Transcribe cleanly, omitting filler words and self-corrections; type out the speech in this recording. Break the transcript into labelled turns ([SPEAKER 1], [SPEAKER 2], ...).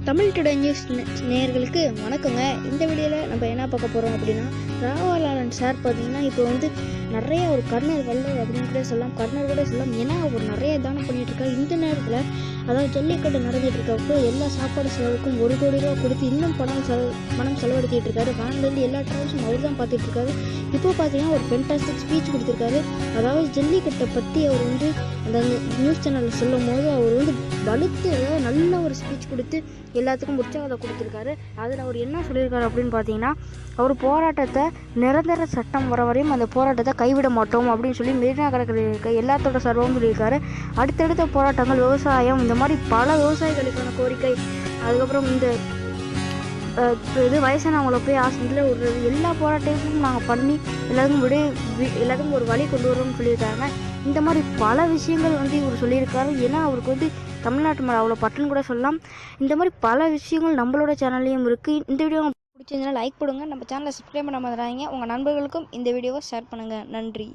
[SPEAKER 1] Tamil today news நேயர்களுக்கு வணக்கங்க. இந்த வீடியோவில் நம்ம என்ன பார்க்க போகிறோம் அப்படின்னா, ராகவா லாரன்ஸ் சார் பார்த்தீங்கன்னா இப்போ வந்து நிறைய ஒரு கர்ணர் வல்லர் அப்படின்னு கூட சொல்லலாம், கர்ணர் கூட சொல்லலாம். ஏன்னா அவர் நிறைய தானம் பண்ணிட்டு இருக்காரு. இந்த நேரத்தில் அதாவது ஜல்லிக்கட்டு நடந்துட்டு இருக்கப்போ எல்லா சாப்பாடு செலவுக்கும் 1 கோடி ரூபா கொடுத்து இன்னும் பணம் செலவழித்திட்டு இருக்காரு. வேன்லேருந்து எல்லா ட்ராவல்ஸும் அவர் தான் பார்த்துட்டு இருக்காரு. இப்போ பார்த்தீங்கன்னா ஒரு ஃபென்டாஸ்டிக் ஸ்பீச் கொடுத்துருக்காரு. அதாவது ஜல்லிக்கட்டை பற்றி அவர் வந்து அந்த நியூஸ் சேனலில் சொல்லும் போது அவர் வந்து வலுத்து நல்ல ஒரு ஸ்பீச் கொடுத்து எல்லாத்துக்கும் உற்சாகத்தை கொடுத்துருக்காரு. அதில் அவர் என்ன சொல்லியிருக்காரு அப்படின்னு பார்த்தீங்கன்னா, அவர் போராட்டத்தை நிரந்தர சட்டம் வர வரையும் அந்த போராட்டத்தை கைவிட மாட்டோம் அப்படின்னு சொல்லி மெரினா கடற்கரையில் இருக்க எல்லாத்தோட சார்பாகவும் சொல்லியிருக்காரு. அடுத்தடுத்த போராட்டங்கள், விவசாயம், இந்த மாதிரி பல விவசாயிகளுக்கான கோரிக்கை, அதுக்கப்புறம் இந்த இது வயசானவங்கள போய் ஹாஸ்பிட்டலில் விடுறது, எல்லா போராட்டத்தையும் நாங்கள் பண்ணி எல்லாத்துக்கும் ஒரு வழி கொண்டு வரோம்னு சொல்லியிருக்காங்க. இந்த மாதிரி பல விஷயங்கள் வந்து இவர் சொல்லியிருக்காரு. ஏன்னா அவருக்கு வந்து தமிழ்நாட்டு மேலே அவ்வளோ பட்டுன்னு கூட சொல்லலாம். இந்த மாதிரி பல விஷயங்கள் நம்மளோட சேனல்லையும் இருக்குது. இந்த வீடியோ பிடிச்சிருந்தா லைக் போடுங்க. நம்ம சேனலை சப்ஸ்கிரைப் பண்ண மாதிரிங்க. உங்கள் நண்பர்களுக்கும் இந்த வீடியோவை ஷேர் பண்ணுங்கள். நன்றி.